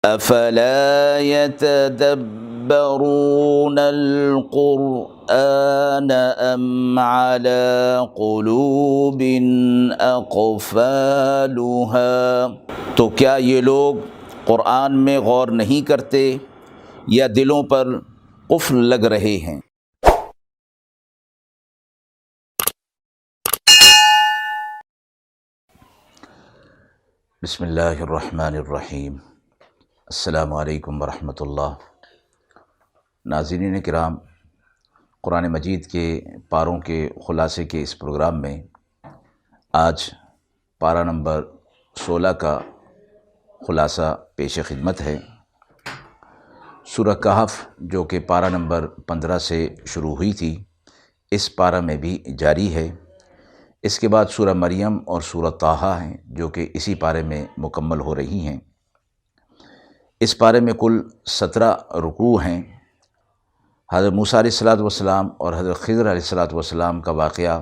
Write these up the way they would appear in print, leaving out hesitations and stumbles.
افلا يتدبرون القرآن ام على قلوب اقفالها، تو کیا یہ لوگ قرآن میں غور نہیں کرتے یا دلوں پر قفل لگ رہے ہیں؟ بسم اللہ الرحمن الرحیم۔ السلام علیکم ورحمۃ اللہ۔ ناظرین کرام، قرآن مجید کے پاروں کے خلاصے کے اس پروگرام میں آج پارہ نمبر 16 کا خلاصہ پیش خدمت ہے۔ سورہ کہف جو کہ پارہ نمبر 15 سے شروع ہوئی تھی، اس پارہ میں بھی جاری ہے۔ اس کے بعد سورہ مریم اور سورہ طٰہٰ ہیں جو کہ اسی پارے میں مکمل ہو رہی ہیں۔ اس پارے میں کل 17 رکوع ہیں۔ حضرت موسیٰ علیہ السلام اور حضرت خضر علیہ السلام کا واقعہ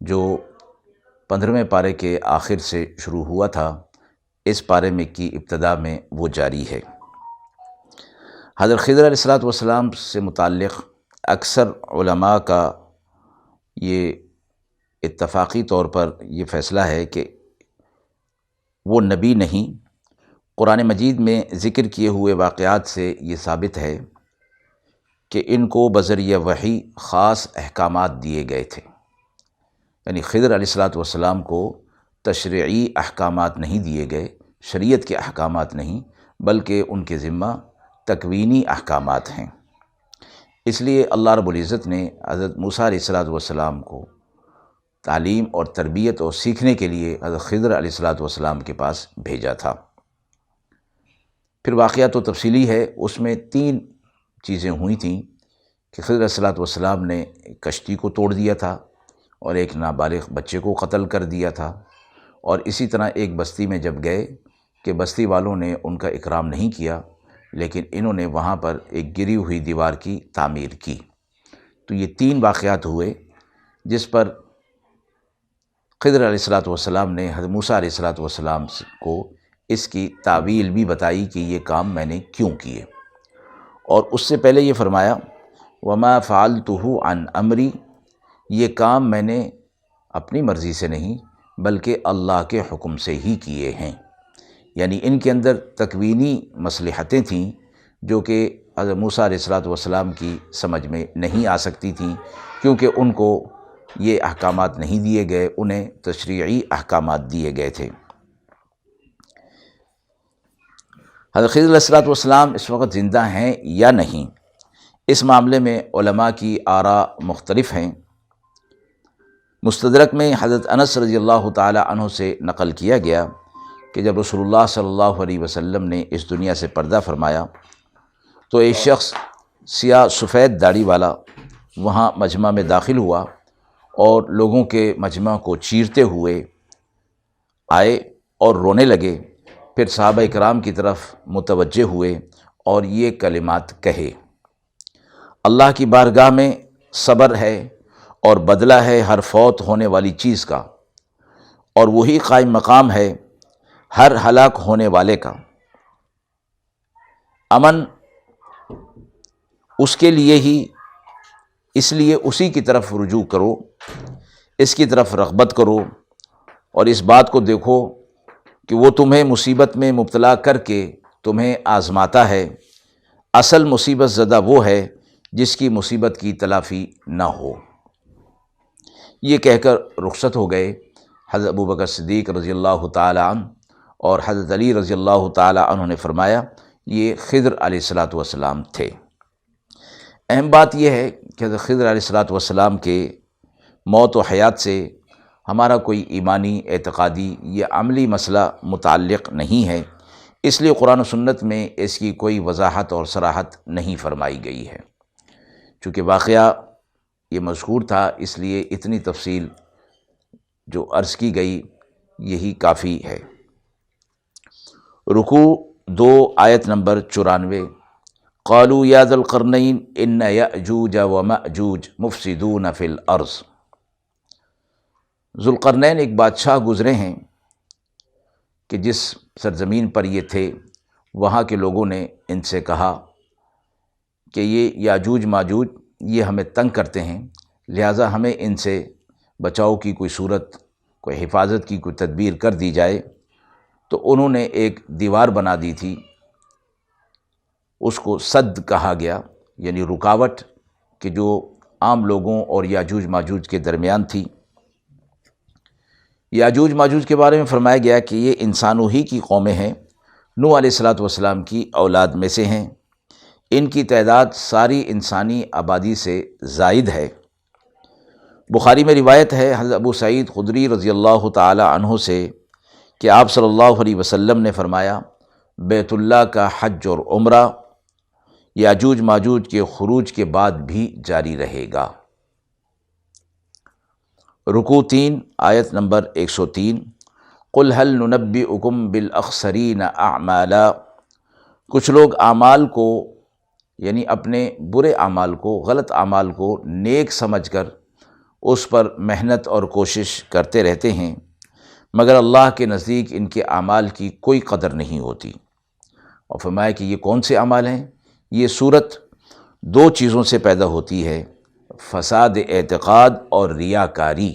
جو 15ویں پارے کے آخر سے شروع ہوا تھا، اس پارے میں کی ابتدا میں وہ جاری ہے۔ حضرت خضر علیہ السلام سے متعلق اکثر علماء کا یہ اتفاقی طور پر یہ فیصلہ ہے کہ وہ نبی نہیں۔ قرآن مجید میں ذکر کیے ہوئے واقعات سے یہ ثابت ہے کہ ان کو بذریعہ وحی خاص احکامات دیے گئے تھے، یعنی خضر علیہ السلام کو تشریعی احکامات نہیں دیے گئے، شریعت کے احکامات نہیں، بلکہ ان کے ذمہ تکوینی احکامات ہیں۔ اس لیے اللہ رب العزت نے حضرت موسیٰ علیہ السلام کو تعلیم اور تربیت اور سیکھنے کے لیے حضرت خضر علیہ السلام کے پاس بھیجا تھا۔ پھر واقعہ تو تفصیلی ہے، اس میں 3 چیزیں ہوئی تھیں کہ خضر علیہ السلام نے کشتی کو توڑ دیا تھا اور ایک نابالغ بچے کو قتل کر دیا تھا، اور اسی طرح ایک بستی میں جب گئے کہ بستی والوں نے ان کا اکرام نہیں کیا، لیکن انہوں نے وہاں پر ایک گری ہوئی دیوار کی تعمیر کی۔ تو یہ 3 واقعات ہوئے جس پر خضر علیہ السلام نے حضرت موسیٰ علیہ السلام کو اس کی تعویل بھی بتائی کہ یہ کام میں نے کیوں کیے، اور اس سے پہلے یہ فرمایا وما فعلتہ عن امری، یہ کام میں نے اپنی مرضی سے نہیں بلکہ اللہ کے حکم سے ہی کیے ہیں۔ یعنی ان کے اندر تکوینی مصلحتیں تھیں جو کہ حضرت موسیٰ علیہ السلام کی سمجھ میں نہیں آ سکتی تھیں، کیونکہ ان کو یہ احکامات نہیں دیے گئے، انہیں تشریعی احکامات دیے گئے تھے۔ حضرت خضر علیہ السلام اس وقت زندہ ہیں یا نہیں، اس معاملے میں علماء کی آراء مختلف ہیں۔ مستدرک میں حضرت انس رضی اللہ تعالی عنہ سے نقل کیا گیا کہ جب رسول اللہ صلی اللہ علیہ وسلم نے اس دنیا سے پردہ فرمایا تو ایک شخص سیاہ سفید داڑھی والا وہاں مجمع میں داخل ہوا اور لوگوں کے مجمع کو چیرتے ہوئے آئے اور رونے لگے۔ پھر صحابہ کرام کی طرف متوجہ ہوئے اور یہ کلمات کہے، اللہ کی بارگاہ میں صبر ہے اور بدلہ ہے ہر فوت ہونے والی چیز کا، اور وہی قائم مقام ہے ہر ہلاک ہونے والے کا۔ امن اس کے لیے ہی، اس لیے اسی کی طرف رجوع کرو، اس کی طرف رغبت کرو، اور اس بات کو دیکھو کہ وہ تمہیں مصیبت میں مبتلا کر کے تمہیں آزماتا ہے۔ اصل مصیبت زدہ وہ ہے جس کی مصیبت کی تلافی نہ ہو۔ یہ کہہ کر رخصت ہو گئے۔ حضرت ابوبکر صدیق رضی اللہ تعالی عنہ اور حضرت علی رضی اللہ تعالی عنہ نے فرمایا یہ خضر علیہ السلام تھے۔ اہم بات یہ ہے کہ حضرت خضر علیہ السلام کے موت و حیات سے ہمارا کوئی ایمانی، اعتقادی یا عملی مسئلہ متعلق نہیں ہے، اس لیے قرآن و سنت میں اس کی کوئی وضاحت اور صراحت نہیں فرمائی گئی ہے۔ چونکہ واقعہ یہ مذکور تھا، اس لیے اتنی تفصیل جو عرض کی گئی یہی کافی ہے۔ رکوع 2 آیت نمبر 94۔ قالوا یا ذا القرنین ان یأجوج ومأجوج مفسدون فی الارض۔ ذوالقرنین ایک بادشاہ گزرے ہیں کہ جس سرزمین پر یہ تھے وہاں کے لوگوں نے ان سے کہا کہ یہ یاجوج ماجوج یہ ہمیں تنگ کرتے ہیں، لہٰذا ہمیں ان سے بچاؤ کی کوئی صورت، کوئی حفاظت کی کوئی تدبیر کر دی جائے۔ تو انہوں نے ایک دیوار بنا دی تھی، اس کو سد کہا گیا، یعنی رکاوٹ، کہ جو عام لوگوں اور یاجوج ماجوج کے درمیان تھی۔ یاجوج ماجوج کے بارے میں فرمایا گیا کہ یہ انسانوں ہی کی قومیں ہیں، نوح علیہ السلام کی اولاد میں سے ہیں، ان کی تعداد ساری انسانی آبادی سے زائد ہے۔ بخاری میں روایت ہے حضرت ابو سعید خدری رضی اللہ تعالی عنہ سے کہ آپ صلی اللہ علیہ وسلم نے فرمایا، بیت اللہ کا حج اور عمرہ یاجوج ماجوج کے خروج کے بعد بھی جاری رہے گا۔ رکوع 3 آیت نمبر 103، قل هل ننبئکم بالاخسرین اعمالا۔ کچھ لوگ اعمال کو، یعنی اپنے برے اعمال کو، غلط اعمال کو نیک سمجھ کر اس پر محنت اور کوشش کرتے رہتے ہیں، مگر اللہ کے نزدیک ان کے اعمال کی کوئی قدر نہیں ہوتی۔ اور فرمایا کہ یہ کون سے اعمال ہیں؟ یہ صورت دو چیزوں سے پیدا ہوتی ہے، فساد اعتقاد اور ریاکاری۔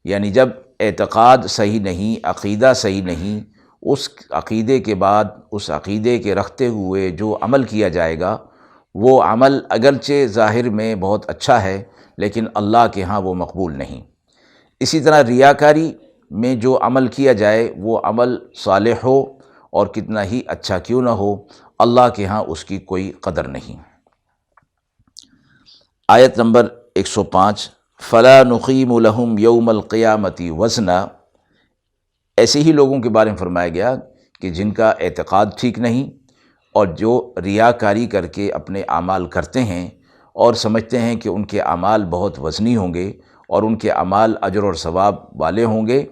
یعنی جب اعتقاد صحیح نہیں، عقیدہ صحیح نہیں، اس عقیدے کے بعد اس عقیدے کے رکھتے ہوئے جو عمل کیا جائے گا، وہ عمل اگرچہ ظاہر میں بہت اچھا ہے لیکن اللہ کے ہاں وہ مقبول نہیں۔ اسی طرح ریاکاری میں جو عمل کیا جائے وہ عمل صالح ہو اور کتنا ہی اچھا کیوں نہ ہو، اللہ کے ہاں اس کی کوئی قدر نہیں۔ آیت نمبر 105، فَلَا نُقِيمُ لَهُمْ يَوْمَ الْقِيَامَةِ وَزْنًا۔ ایسے ہی لوگوں کے بارے میں فرمایا گیا کہ جن کا اعتقاد ٹھیک نہیں اور جو ریاکاری کر کے اپنے اعمال کرتے ہیں اور سمجھتے ہیں کہ ان کے اعمال بہت وزنی ہوں گے اور ان کے اعمال اجر اور ثواب والے ہوں گے،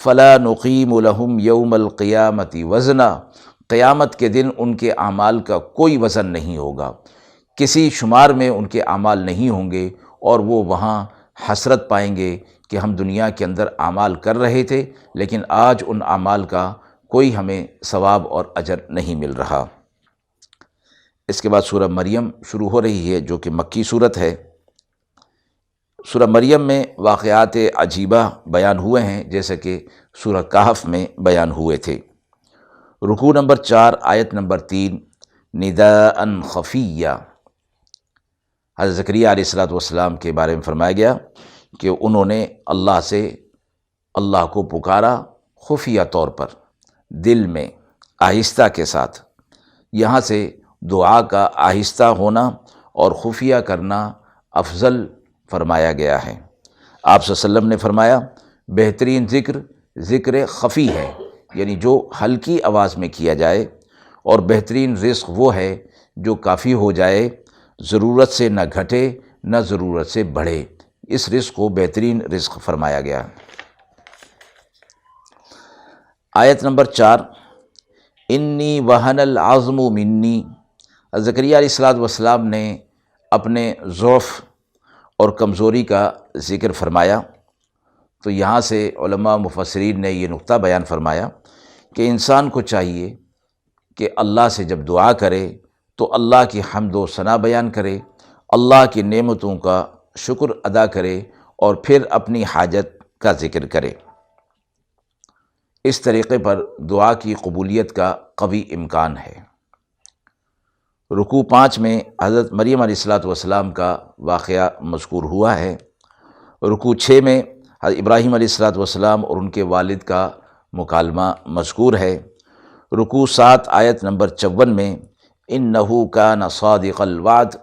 فَلَا نُقِيمُ لَهُمْ يَوْمَ الْقِيَامَةِ وَزْنًا۔ قیامت کے دن ان کے اعمال کا کوئی وزن نہیں ہوگا، کسی شمار میں ان کے اعمال نہیں ہوں گے، اور وہ وہاں حسرت پائیں گے کہ ہم دنیا کے اندر اعمال کر رہے تھے لیکن آج ان اعمال کا کوئی ہمیں ثواب اور اجر نہیں مل رہا۔ اس کے بعد سورہ مریم شروع ہو رہی ہے جو کہ مکی صورت ہے۔ سورہ مریم میں واقعات عجیبہ بیان ہوئے ہیں جیسے کہ سورہ کہف میں بیان ہوئے تھے۔ رکوع نمبر 4 آیت نمبر 3، نداء خفیہ۔ حضرت زکریا علیہ السلام کے بارے میں فرمایا گیا کہ انہوں نے اللہ سے اللہ کو پکارا خفیہ طور پر، دل میں آہستہ کے ساتھ۔ یہاں سے دعا کا آہستہ ہونا اور خفیہ کرنا افضل فرمایا گیا ہے۔ آپ صلی اللہ علیہ وسلم نے فرمایا بہترین ذکر خفی ہے، یعنی جو ہلکی آواز میں کیا جائے، اور بہترین رزق وہ ہے جو کافی ہو جائے، ضرورت سے نہ گھٹے نہ ضرورت سے بڑھے، اس رزق کو بہترین رزق فرمایا گیا۔ آیت نمبر 4، انی وہن العظم منی۔ زکریا علیہ السلام نے اپنے ضعف اور کمزوری کا ذکر فرمایا، تو یہاں سے علماء مفسرین نے یہ نقطہ بیان فرمایا کہ انسان کو چاہیے کہ اللہ سے جب دعا کرے تو اللہ کی حمد و ثنا بیان کرے، اللہ کی نعمتوں کا شکر ادا کرے اور پھر اپنی حاجت کا ذکر کرے۔ اس طریقے پر دعا کی قبولیت کا قوی امکان ہے۔ رکوع 5 میں حضرت مریم علیہ السلام کا واقعہ مذکور ہوا ہے۔ رکوع 6 میں حضرت ابراہیم علیہ السلام اور ان کے والد کا مکالمہ مذکور ہے۔ رکوع 7 آیت نمبر 54 میں انہ کان صادق الوعد،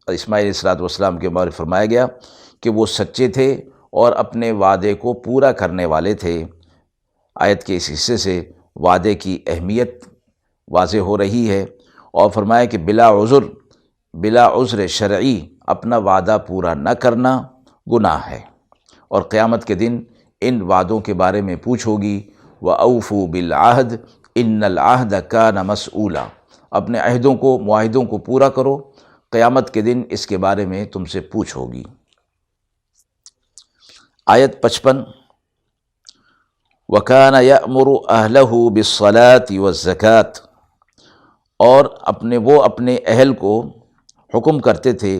اسماعیل علیہ السلام کے بارے میں فرمایا گیا کہ وہ سچے تھے اور اپنے وعدے کو پورا کرنے والے تھے۔ آیت کے اس حصے سے وعدے کی اہمیت واضح ہو رہی ہے، اور فرمایا کہ بلا عذر شرعی اپنا وعدہ پورا نہ کرنا گناہ ہے، اور قیامت کے دن ان وعدوں کے بارے میں پوچھ ہوگی۔ وَأَوْفُوا بِالْعَهْدِ إِنَّ الْعَهْدَ كَانَ مَسْئُولًا۔ اپنے عہدوں کو، معاہدوں کو پورا کرو، قیامت کے دن اس کے بارے میں تم سے پوچھ ہوگی۔ آیت 55، وَكَانَ يَأْمُرُ أَهْلَهُ بِالصَّلَاةِ وَالزَّكَاةِ۔ اور وہ اپنے اہل کو حکم کرتے تھے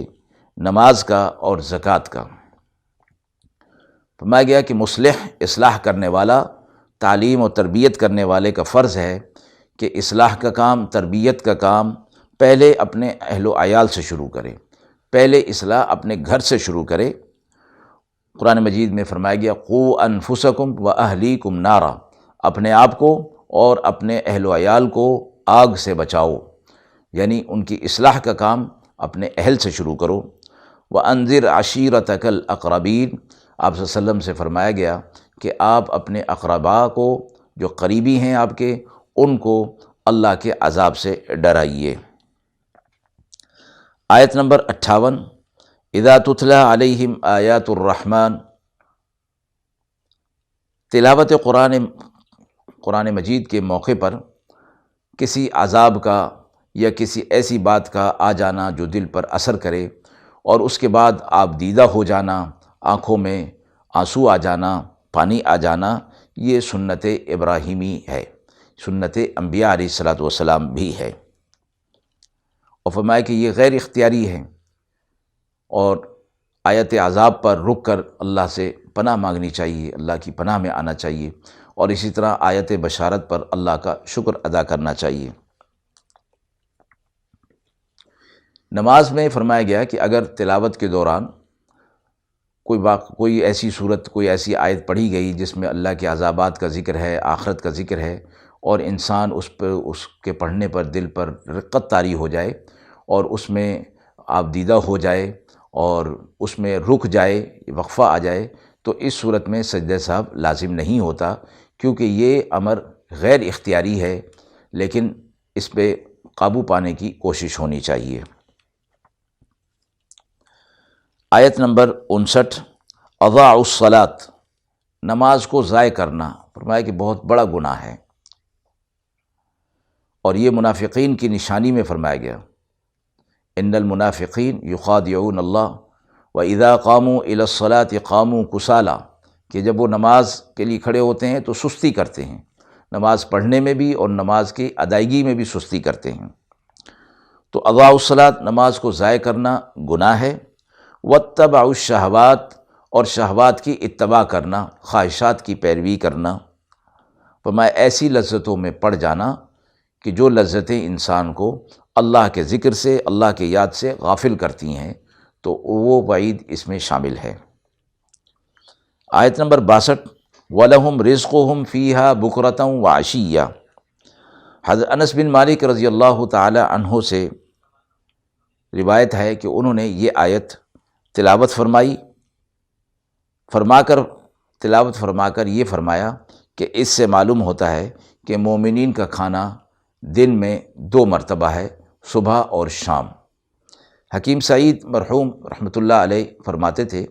نماز کا اور زکوٰۃ کا۔ فرمایا گیا کہ مصلح اصلاح کرنے والا، تعلیم و تربیت کرنے والے کا فرض ہے کہ اصلاح کا کام، تربیت کا کام پہلے اپنے اہل و عیال سے شروع کرے، پہلے اصلاح اپنے گھر سے شروع کرے۔ قرآن مجید میں فرمایا گیا قوا انفسکم و اہلیکم نارا، اپنے آپ کو اور اپنے اہل و عیال کو آگ سے بچاؤ، یعنی ان کی اصلاح کا کام اپنے اہل سے شروع کرو۔ وانذر عشیرتک الاقربین، آپ صلی اللہ علیہ وسلم سے فرمایا گیا کہ آپ اپنے اقرباء کو، جو قریبی ہیں آپ کے، ان کو اللہ کے عذاب سے ڈرائیے۔ آیت نمبر 58، اذا تتلی علیہم آیات الرحمن، تلاوت قرآن مجید کے موقع پر کسی عذاب کا یا کسی ایسی بات کا آ جانا جو دل پر اثر کرے، اور اس کے بعد آپ دیدہ ہو جانا، آنکھوں میں آنسو آ جانا، پانی آ جانا، یہ سنت ابراہیمی ہے، سنت انبیاء علیہ الصلوۃ والسلام بھی ہے۔ اور فرمایا کہ یہ غیر اختیاری ہے، اور آیت عذاب پر رک کر اللہ سے پناہ مانگنی چاہیے، اللہ کی پناہ میں آنا چاہیے، اور اسی طرح آیت بشارت پر اللہ کا شکر ادا کرنا چاہیے۔ نماز میں فرمایا گیا کہ اگر تلاوت کے دوران کوئی ایسی صورت، کوئی ایسی آیت پڑھی گئی جس میں اللہ کے عذابات کا ذکر ہے، آخرت کا ذکر ہے، اور انسان اس کے پڑھنے پر دل پر رقت طاری ہو جائے اور اس میں آپ دیدہ ہو جائے اور اس میں رک جائے، وقفہ آ جائے، تو اس صورت میں سجدہ سہو لازم نہیں ہوتا، کیونکہ یہ امر غیر اختیاری ہے، لیکن اس پہ قابو پانے کی کوشش ہونی چاہیے۔ آیت نمبر 59، اضاعوا الصلاۃ، نماز کو ضائع کرنا، فرمایا کہ بہت بڑا گناہ ہے، اور یہ منافقین کی نشانی میں فرمایا گیا ان المنافقین یخادعون اللہ واذا قاموا الی الصلاۃ قاموا کسالی، کہ جب وہ نماز کے لیے کھڑے ہوتے ہیں تو سستی کرتے ہیں، نماز پڑھنے میں بھی اور نماز کی ادائیگی میں بھی سستی کرتے ہیں۔ تو اضاعوا الصلاۃ، نماز کو ضائع کرنا گناہ ہے۔ واتبعوا الشہوات، اور شہوات کی اتباع کرنا، خواہشات کی پیروی کرنا، فرمایا ایسی لذتوں میں پڑ جانا کہ جو لذتیں انسان کو اللہ کے ذکر سے، اللہ کے یاد سے غافل کرتی ہیں، تو وہ وعید اس میں شامل ہے۔ آیت نمبر 62، وَلَهُمْ رِزْقُهُمْ فِيهَا بُكْرَةً وَعَشِيًّا، حضرت انس بن مالک رضی اللہ تعالی عنہ سے روایت ہے کہ انہوں نے یہ آیت تلاوت فرما کر یہ فرمایا کہ اس سے معلوم ہوتا ہے کہ مومنین کا کھانا دن میں 2 مرتبہ ہے، صبح اور شام۔ حکیم سعید مرحوم رحمۃ اللہ علیہ فرماتے تھے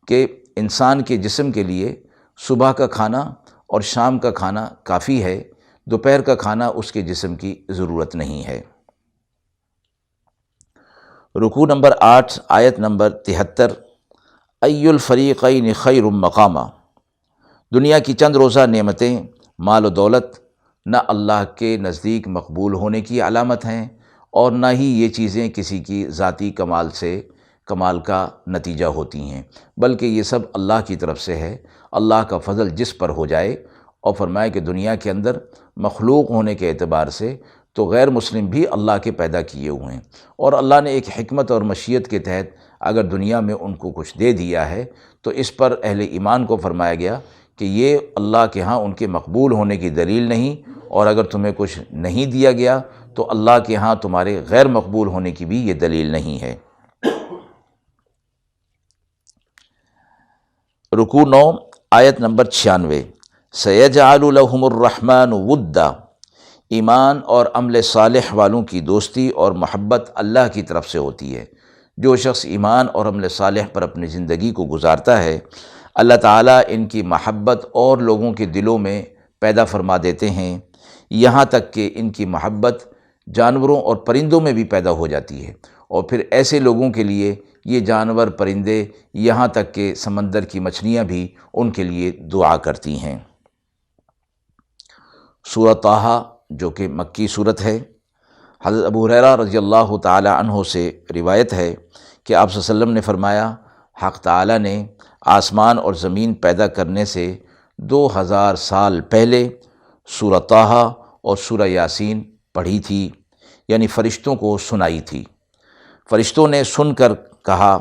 کہ انسان کے جسم کے لیے صبح کا کھانا اور شام کا کھانا کافی ہے، دوپہر کا کھانا اس کے جسم کی ضرورت نہیں ہے۔ رکوع نمبر 8، آیت نمبر 73، ای الفریقین خیر مقاما، دنیا کی چند روزہ نعمتیں، مال و دولت نہ اللہ کے نزدیک مقبول ہونے کی علامت ہیں، اور نہ ہی یہ چیزیں کسی کی ذاتی کمال کا نتیجہ ہوتی ہیں، بلکہ یہ سب اللہ کی طرف سے ہے، اللہ کا فضل جس پر ہو جائے۔ اور فرمایا کہ دنیا کے اندر مخلوق ہونے کے اعتبار سے تو غیر مسلم بھی اللہ کے پیدا کیے ہوئے ہیں، اور اللہ نے ایک حکمت اور مشیت کے تحت اگر دنیا میں ان کو کچھ دے دیا ہے تو اس پر اہل ایمان کو فرمایا گیا کہ یہ اللہ کے ہاں ان کے مقبول ہونے کی دلیل نہیں، اور اگر تمہیں کچھ نہیں دیا گیا تو اللہ کے ہاں تمہارے غیر مقبول ہونے کی بھی یہ دلیل نہیں ہے۔ رکوع 9، آیت نمبر 96، سَيَجْعَلُ لَهُمُ الرَّحْمَنُ وُدًّا، ایمان اور عمل صالح والوں کی دوستی اور محبت اللہ کی طرف سے ہوتی ہے۔ جو شخص ایمان اور عمل صالح پر اپنی زندگی کو گزارتا ہے، اللہ تعالیٰ ان کی محبت اور لوگوں کے دلوں میں پیدا فرما دیتے ہیں، یہاں تک کہ ان کی محبت جانوروں اور پرندوں میں بھی پیدا ہو جاتی ہے، اور پھر ایسے لوگوں کے لیے یہ جانور، پرندے، یہاں تک کہ سمندر کی مچھلیاں بھی ان کے لیے دعا کرتی ہیں۔ سورۃ طٰہٰ، جو کہ مکی صورت ہے، حضرت ابو ہریرہ رضی اللہ تعالی عنہ سے روایت ہے کہ آپ صلی اللہ علیہ وسلم نے فرمایا، حق تعالی نے آسمان اور زمین پیدا کرنے سے 2000 سال پہلے سورہ طٰہٰ اور سورہ یاسین پڑھی تھی، یعنی فرشتوں کو سنائی تھی۔ فرشتوں نے سن کر کہا،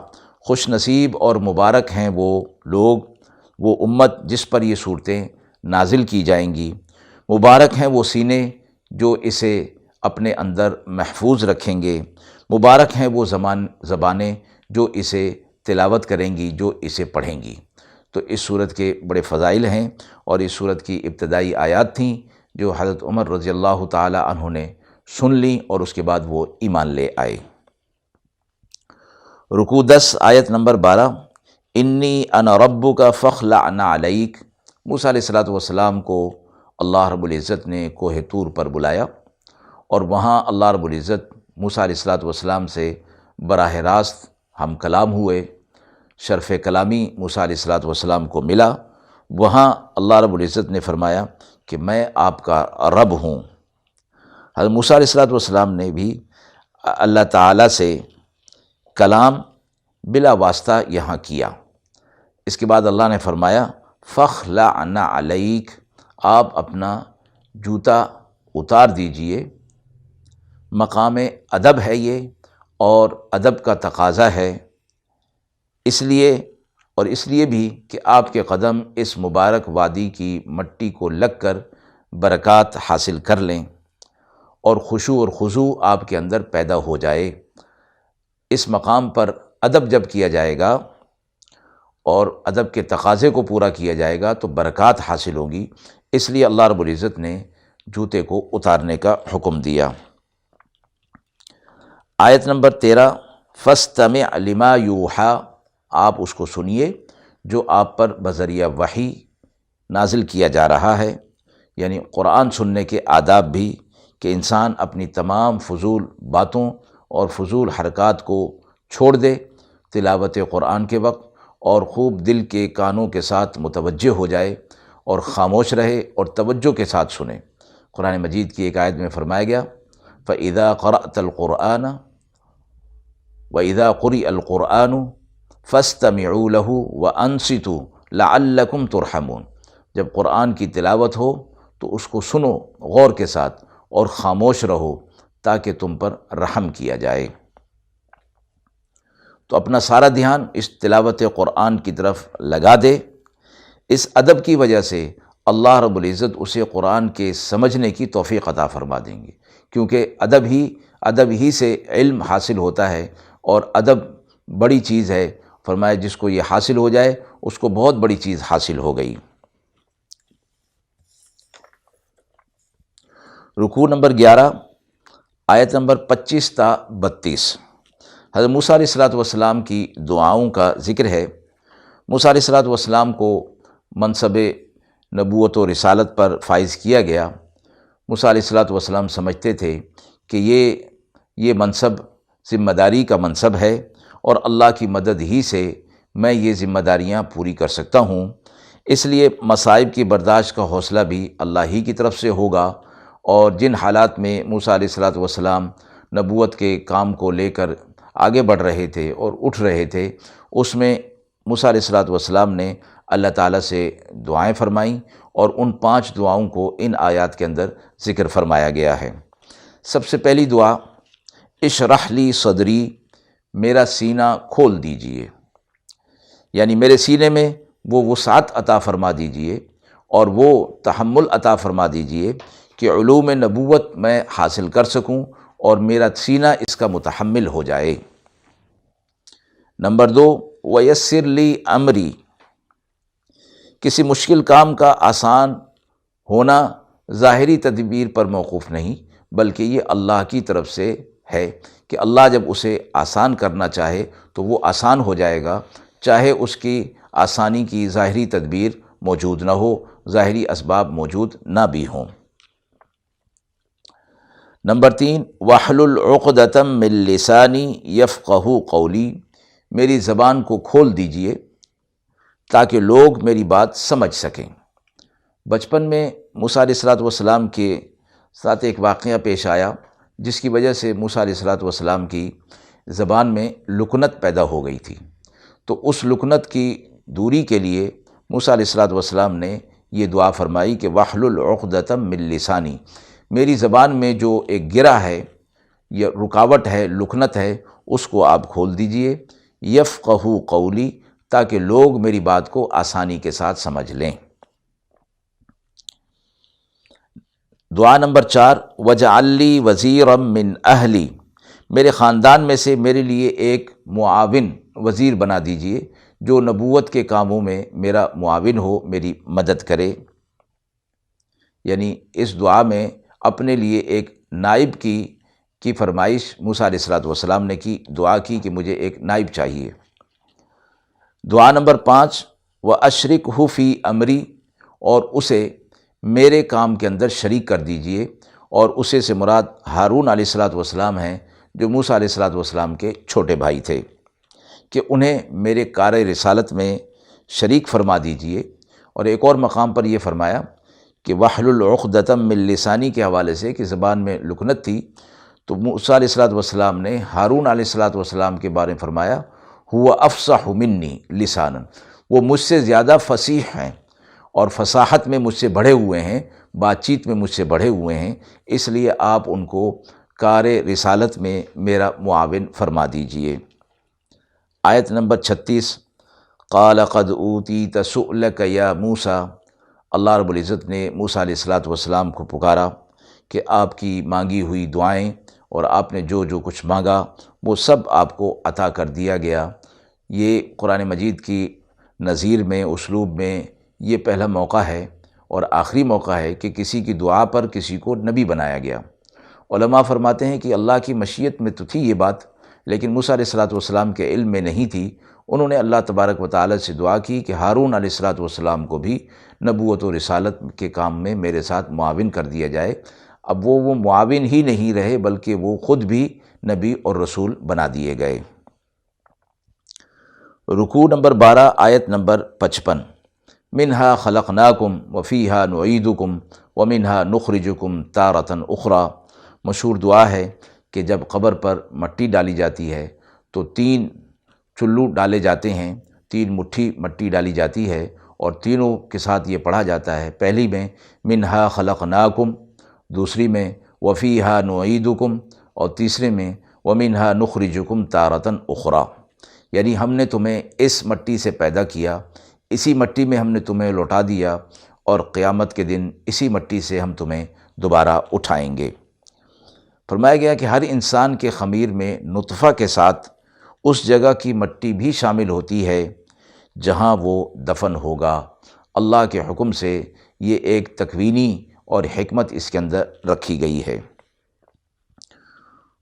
خوش نصیب اور مبارک ہیں وہ لوگ، وہ امت جس پر یہ صورتیں نازل کی جائیں گی، مبارک ہیں وہ سینے جو اسے اپنے اندر محفوظ رکھیں گے، مبارک ہیں وہ زبانیں جو اسے تلاوت کریں گی، جو اسے پڑھیں گی۔ تو اس صورت کے بڑے فضائل ہیں، اور اس صورت کی ابتدائی آیات تھیں جو حضرت عمر رضی اللہ تعالی عنہ نے سن لیں اور اس کے بعد وہ ایمان لے آئے۔ رکوع 10 آیت نمبر 12، انی انا ربک فاخلع نعلیک۔ موسیٰ علیہ السلام کو اللہ رب العزت نے کوہ طور پر بلایا، اور وہاں اللہ رب العزت موسیٰ علیہ السلام سے براہ راست ہم کلام ہوئے، شرف کلامی موسیٰ علیہ السلام کو ملا۔ وہاں اللہ رب العزت نے فرمایا کہ میں آپ کا رب ہوں۔ حضرت موسیٰ علیہ السلام نے بھی اللہ تعالیٰ سے کلام بلا واسطہ یہاں کیا۔ اس کے بعد اللہ نے فرمایا، فاخلع نعلیک، آپ اپنا جوتا اتار دیجئے۔ مقام ادب ہے یہ، اور ادب کا تقاضا ہے، اس لیے بھی کہ آپ کے قدم اس مبارک وادی کی مٹی کو لگ کر برکات حاصل کر لیں، اور خشوع اور خضوع آپ کے اندر پیدا ہو جائے۔ اس مقام پر ادب جب کیا جائے گا اور ادب کے تقاضے کو پورا کیا جائے گا تو برکات حاصل ہوں گی، اس لیے اللہ رب العزت نے جوتے کو اتارنے کا حکم دیا۔ آیت نمبر 13، فاستمع لما یوحیٰ، آپ اس کو سنیے جو آپ پر بذریعہ وحی نازل کیا جا رہا ہے۔ یعنی قرآن سننے کے آداب بھی کہ انسان اپنی تمام فضول باتوں اور فضول حرکات کو چھوڑ دے تلاوت قرآن کے وقت، اور خوب دل کے کانوں کے ساتھ متوجہ ہو جائے اور خاموش رہے اور توجہ کے ساتھ سنے۔ قرآن مجید کی ایک آیت میں فرمایا گیا، فَإِذَا قَرَأْتَ الْقُرْآنَ وَإِذَا قُرِئَ الْقُرْآنُ فَاسْتَمِعُوا لَهُ وَأَنصِتُوا لَعَلَّكُمْ تُرْحَمُونَ۔ جب قرآن کی تلاوت ہو تو اس کو سنو غور کے ساتھ اور خاموش رہو تاکہ تم پر رحم کیا جائے۔ تو اپنا سارا دھیان اس تلاوت قرآن کی طرف لگا دے۔ اس ادب کی وجہ سے اللہ رب العزت اسے قرآن کے سمجھنے کی توفیق عطا فرما دیں گے، کیونکہ ادب ہی سے علم حاصل ہوتا ہے، اور ادب بڑی چیز ہے۔ فرمایا جس کو یہ حاصل ہو جائے اس کو بہت بڑی چیز حاصل ہو گئی۔ رکوع نمبر 11 آیت نمبر 25 تا 32، حضرت موسیٰ علیہ السلام کی دعاؤں کا ذکر ہے۔ موسیٰ علیہ السلام کو منصب نبوت و رسالت پر فائز کیا گیا۔ موسیٰ علیہ السلام سمجھتے تھے کہ یہ منصب ذمہ داری کا منصب ہے، اور اللہ کی مدد ہی سے میں یہ ذمہ داریاں پوری کر سکتا ہوں، اس لیے مصائب کی برداشت کا حوصلہ بھی اللہ ہی کی طرف سے ہوگا۔ اور جن حالات میں موسیٰ علیہ السلام نبوت کے کام کو لے کر آگے بڑھ رہے تھے اور اٹھ رہے تھے، اس میں موسیٰ علیہ السلام نے اللہ تعالیٰ سے دعائیں فرمائیں، اور ان 5 دعاؤں کو ان آیات کے اندر ذکر فرمایا گیا ہے۔ سب سے پہلی دعا، اشرح لی صدری، میرا سینہ کھول دیجئے، یعنی میرے سینے میں وہ وسعت عطا فرما دیجئے اور وہ تحمل عطا فرما دیجئے کہ علوم نبوت میں حاصل کر سکوں اور میرا سینہ اس کا متحمل ہو جائے۔ نمبر 2، ویسر لی امری، کسی مشکل کام کا آسان ہونا ظاہری تدبیر پر موقوف نہیں، بلکہ یہ اللہ کی طرف سے ہے کہ اللہ جب اسے آسان کرنا چاہے تو وہ آسان ہو جائے گا، چاہے اس کی آسانی کی ظاہری تدبیر موجود نہ ہو، ظاہری اسباب موجود نہ بھی ہوں۔ نمبر 3، وَاحْلُلْ عُقْدَةً مِّن لِّسَانِي يَفْقَهُوا قَوْلِي، میری زبان کو کھول دیجئے تاکہ لوگ میری بات سمجھ سکیں۔ بچپن میں موسیٰ علیہ السلام کے ساتھ ایک واقعہ پیش آیا جس کی وجہ سے موسیٰ علیہ الصلوۃ والسلام کی زبان میں لکنت پیدا ہو گئی تھی۔ تو اس لکنت کی دوری کے لیے موسیٰ علیہ الصلوۃ والسلام نے یہ دعا فرمائی کہ وَاحْلُلْ عُقْدَةً مِّن لِّسَانِی، میری زبان میں جو ایک گرہ ہے یا رکاوٹ ہے، لکنت ہے، اس کو آپ کھول دیجئے، یفقہوا قولی، تاکہ لوگ میری بات کو آسانی کے ساتھ سمجھ لیں۔ دعا نمبر 4، وَاجْعَل لِّی وَزِیرًا مِّنْ أَہْلِی، میرے خاندان میں سے میرے لیے ایک معاون وزیر بنا دیجئے جو نبوت کے کاموں میں میرا معاون ہو، میری مدد کرے۔ یعنی اس دعا میں اپنے لیے ایک نائب کی فرمائش موسیٰ علیہ الصلوۃ والسلام نے کی، دعا کی کہ مجھے ایک نائب چاہیے۔ دعا نمبر 5، وَأَشْرِكْهُ فِي أَمْرِي، اور اسے میرے کام کے اندر شریک کر دیجئے، اور اسے سے مراد ہارون علیہ الصلوۃ والسلام ہیں جو موسیٰ علیہ الصلوۃ والسلام کے چھوٹے بھائی تھے، کہ انہیں میرے کار رسالت میں شریک فرما دیجئے۔ اور ایک اور مقام پر یہ فرمایا کہ وَاحْلُلْ عُقْدَةً مِّن لِّسَانِی کے حوالے سے کہ زبان میں لکنت تھی، تو موسیٰ علیہ الصلوۃ والسلام نے ہارون علیہ الصلوۃ والسلام کے بارے میں فرمایا هُوَ أَفْصَحُ مِنِّی لِسَانًا، وہ مجھ سے زیادہ فصیح ہیں اور فصاحت میں مجھ سے بڑھے ہوئے ہیں، بات چیت میں مجھ سے بڑھے ہوئے ہیں، اس لیے آپ ان کو کار رسالت میں میرا معاون فرما دیجئے۔ آیت نمبر 36، قَالَ قَدْ أُوتِیتَ سُؤْلَکَ یا موسیٰ، اللہ رب العزت نے موسیٰ علیہ الصلوۃ والسلام کو پکارا کہ آپ کی مانگی ہوئی دعائیں اور آپ نے جو جو کچھ مانگا وہ سب آپ کو عطا کر دیا گیا۔ یہ قرآن مجید کی نظیر میں، اسلوب میں یہ پہلا موقع ہے اور آخری موقع ہے کہ کسی کی دعا پر کسی کو نبی بنایا گیا۔ علماء فرماتے ہیں کہ اللہ کی مشیت میں تو تھی یہ بات، لیکن موسیٰ علیہ الصلوۃ والسلام کے علم میں نہیں تھی۔ انہوں نے اللہ تبارک و تعالی سے دعا کی کہ ہارون علیہ الصلوۃ والسلام کو بھی نبوت و رسالت کے کام میں میرے ساتھ معاون کر دیا جائے۔ اب وہ معاون ہی نہیں رہے بلکہ وہ خود بھی نبی اور رسول بنا دیے گئے۔ رکوع نمبر 12، آیت نمبر 55، منہا خلقناکم وفیہا نعیدکم ومنہا نخرجکم تارۃ اخری، مشہور دعا ہے کہ جب قبر پر مٹی ڈالی جاتی ہے تو 3 چلو ڈالے جاتے ہیں، 3 مٹھی مٹی ڈالی جاتی ہے، اور تینوں کے ساتھ یہ پڑھا جاتا ہے۔ پہلی میں منہا خلقناکم، دوسری میں وفیہا نعیدکم، اور تیسرے میں ومنہا نخرجکم تارۃ اخری، یعنی ہم نے تمہیں اس مٹی سے پیدا کیا، اسی مٹی میں ہم نے تمہیں لوٹا دیا، اور قیامت کے دن اسی مٹی سے ہم تمہیں دوبارہ اٹھائیں گے۔ فرمایا گیا کہ ہر انسان کے خمیر میں نطفہ کے ساتھ اس جگہ کی مٹی بھی شامل ہوتی ہے جہاں وہ دفن ہوگا۔ اللہ کے حکم سے یہ ایک تکوینی اور حکمت اس کے اندر رکھی گئی ہے۔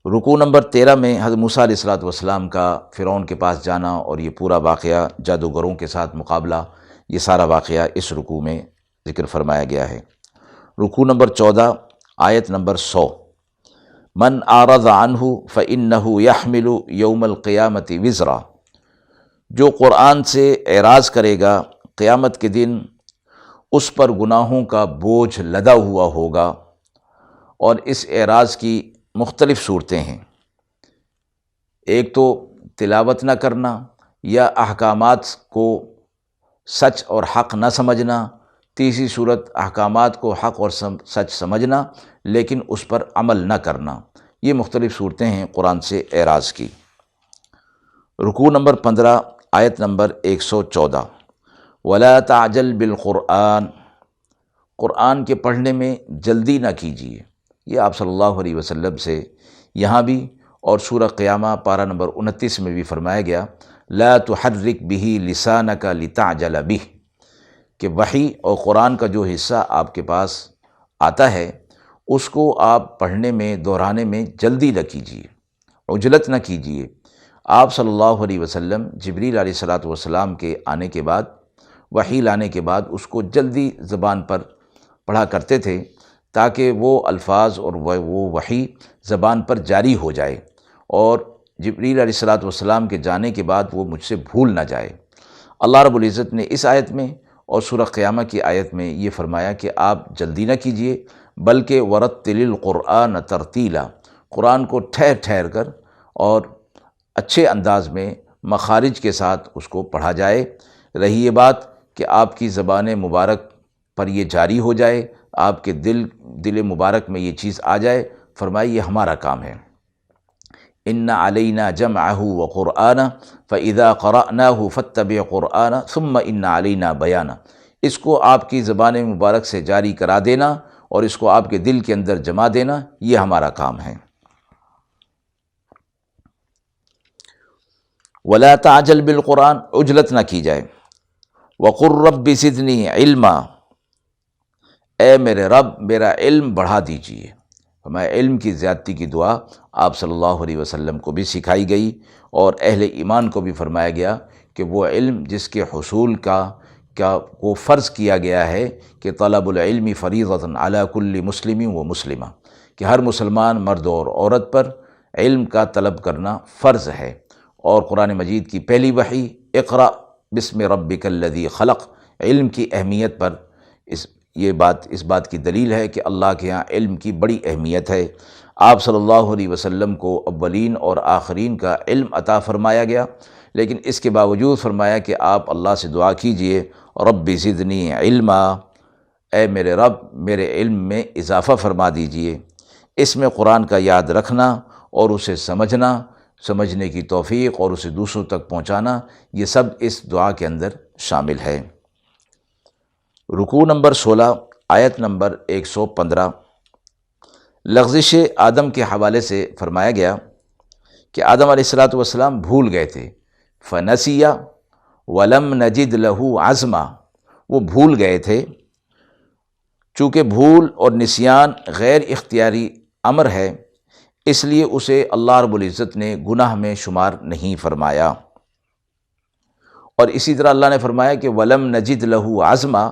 رکوع نمبر 13 میں حضرت موسیٰ علیہ الصلوۃ والسلام کا فرعون کے پاس جانا اور یہ پورا واقعہ، جادوگروں کے ساتھ مقابلہ، یہ سارا واقعہ اس رکوع میں ذکر فرمایا گیا ہے۔ رکوع نمبر 14، آیت نمبر 100، من اعرض عنہ فإنہ یحمل یوم القیامۃ وزرا، جو قرآن سے اعراض کرے گا قیامت کے دن اس پر گناہوں کا بوجھ لدا ہوا ہوگا۔ اور اس اعراض کی مختلف صورتیں ہیں، ایک تو تلاوت نہ کرنا یا احکامات کو سچ اور حق نہ سمجھنا، تیسری صورت احکامات کو حق اور سچ سمجھنا لیکن اس پر عمل نہ کرنا۔ یہ مختلف صورتیں ہیں قرآن سے اعراض کی۔ رکوع نمبر 15، آیت نمبر 114، وَلَا تَعْجَلْ بِالْقُرْآنِ، قرآن کے پڑھنے میں جلدی نہ کیجیے۔ یہ آپ صلی اللہ علیہ وسلم سے یہاں بھی اور سورہ قیامہ پارہ نمبر 29 میں بھی فرمایا گیا، لا تحرک بہ لسانک لتعجل بہ، کہ وحی اور قرآن کا جو حصہ آپ کے پاس آتا ہے اس کو آپ پڑھنے میں، دہرانے میں جلدی نہ کیجیے، عجلت نہ کیجیے۔ آپ صلی اللہ علیہ وسلم جبریل علیہ الصلوۃ والسلام کے آنے کے بعد، وحی لانے کے بعد اس کو جلدی زبان پر پڑھا کرتے تھے تاکہ وہ الفاظ اور وہ وحی زبان پر جاری ہو جائے اور جبریل علیہ الصلوۃ والسلام کے جانے کے بعد وہ مجھ سے بھول نہ جائے۔ اللہ رب العزت نے اس آیت میں اور سورہ قیامہ کی آیت میں یہ فرمایا کہ آپ جلدی نہ کیجیے بلکہ ورتل القرآن ترتیلا، قرآن کو ٹھہر ٹھہر کر اور اچھے انداز میں مخارج کے ساتھ اس کو پڑھا جائے۔ رہی یہ بات کہ آپ کی زبان مبارک پر یہ جاری ہو جائے، آپ کے دل مبارک میں یہ چیز آ جائے، فرمائے یہ ہمارا کام ہے۔ ان علینا جمعہ وقرآنہ فاذا قرأناہ فاتبع قرآنہ ثم ان علینا بیانہ۔ اس کو آپ کی زبان مبارک سے جاری کرا دینا اور اس کو آپ کے دل کے اندر جما دینا، یہ ہمارا کام ہے۔ ولا تعجل بالقرآن، عجلت نہ کی جائے۔ وقل رب زدنی علما، اے میرے رب میرا علم بڑھا دیجیے۔ ہمیں علم کی زیادتی کی دعا آپ صلی اللہ علیہ وسلم کو بھی سکھائی گئی اور اہل ایمان کو بھی فرمایا گیا کہ وہ علم جس کے حصول کا وہ فرض کیا گیا ہے کہ طلب العلم فریضۃ علی کل مسلم و مسلمہ، کہ ہر مسلمان مرد اور عورت پر علم کا طلب کرنا فرض ہے۔ اور قرآن مجید کی پہلی وحی اقرأ بسم ربک الذی خلق، علم کی اہمیت پر اس بات کی دلیل ہے کہ اللہ کے ہاں علم کی بڑی اہمیت ہے۔ آپ صلی اللہ علیہ وسلم کو اولین اور آخرین کا علم عطا فرمایا گیا، لیکن اس کے باوجود فرمایا کہ آپ اللہ سے دعا کیجئے رب زدنی علما، اے میرے رب میرے علم میں اضافہ فرما دیجئے۔ اس میں قرآن کا یاد رکھنا اور اسے سمجھنے کی توفیق اور اسے دوسروں تک پہنچانا، یہ سب اس دعا کے اندر شامل ہے۔ رکوع نمبر 16 آیت نمبر 115، لغزش آدم کے حوالے سے فرمایا گیا کہ آدم علیہ السلام بھول گئے تھے، فنسیہ ولم نجد لہ عزما، وہ بھول گئے تھے۔ چونکہ بھول اور نسیان غیر اختیاری امر ہے، اس لیے اسے اللہ رب العزت نے گناہ میں شمار نہیں فرمایا۔ اور اسی طرح اللہ نے فرمایا کہ ولم نجد لہ عزما،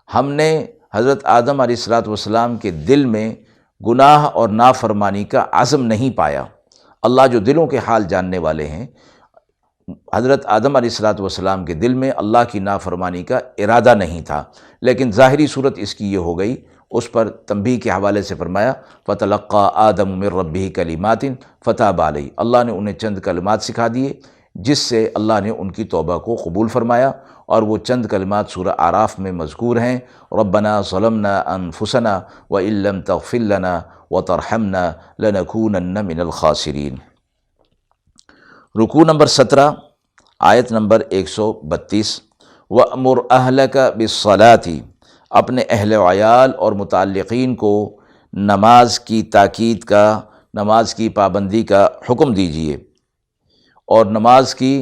ہم نے حضرت آدم علیہ السلام کے دل میں گناہ اور نافرمانی کا عزم نہیں پایا۔ اللہ جو دلوں کے حال جاننے والے ہیں، حضرت آدم علیہ السلام کے دل میں اللہ کی نافرمانی کا ارادہ نہیں تھا، لیکن ظاہری صورت اس کی یہ ہو گئی۔ اس پر تنبیہ کے حوالے سے فرمایا فَتَلَقَّى آدَمُ مِن رَبِّهِ كَلِمَاتٍ فَتَابَ عَلَيْهِ، اللہ نے انہیں چند کلمات سکھا دیے جس سے اللہ نے ان کی توبہ کو قبول فرمایا، اور وہ چند کلمات سورہ اعراف میں مذکور ہیں، ربنا ظلمنا انفسنا وَإِن لَّمْ تَغْفِرْ لَنَا وَتَرْحَمْنَا لَنَكُونَنَّ مِنَ الْخَاسِرِينَ۔ رکوع نمبر 17 آیت نمبر 132، وَأْمُرْ أَهْلَكَ بِالصَّلَاةِ، اپنے اہل و عیال اور متعلقین کو نماز کی تاکید کا، نماز کی پابندی کا حکم دیجیے۔ اور نماز کی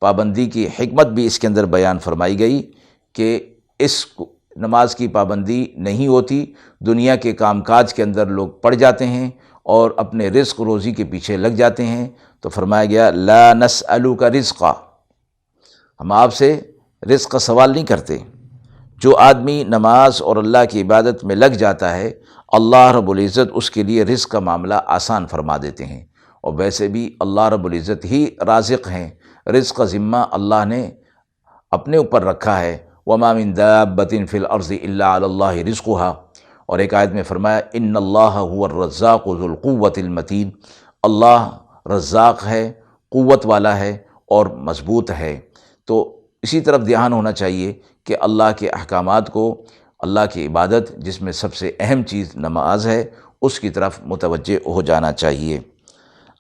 پابندی کی حکمت بھی اس کے اندر بیان فرمائی گئی کہ اس نماز کی پابندی نہیں ہوتی، دنیا کے کام کاج کے اندر لوگ پڑ جاتے ہیں اور اپنے رزق روزی کے پیچھے لگ جاتے ہیں، تو فرمایا گیا لا نسألک رزقا، ہم آپ سے رزق کا سوال نہیں کرتے۔ جو آدمی نماز اور اللہ کی عبادت میں لگ جاتا ہے، اللہ رب العزت اس کے لیے رزق کا معاملہ آسان فرما دیتے ہیں، اور ویسے بھی اللہ رب العزت ہی رازق ہیں، رزق کا ذمہ اللہ نے اپنے اوپر رکھا ہے، وما من دابۃ فی الارض الا علی اللہ رزقها، اور ایک آیت میں فرمایا ان اللہ هو الرزاق ذو القوۃ المتین، اللہ رزاق ہے، قوت والا ہے اور مضبوط ہے۔ تو اسی طرف دھیان ہونا چاہیے کہ اللہ کے احکامات کو، اللہ کی عبادت جس میں سب سے اہم چیز نماز ہے، اس کی طرف متوجہ ہو جانا چاہیے۔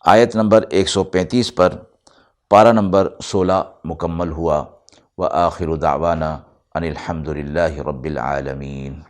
آیت نمبر 135 پر پارہ نمبر 16 مکمل ہوا۔ وآخر دعوانا ان الحمد للہ رب العالمین۔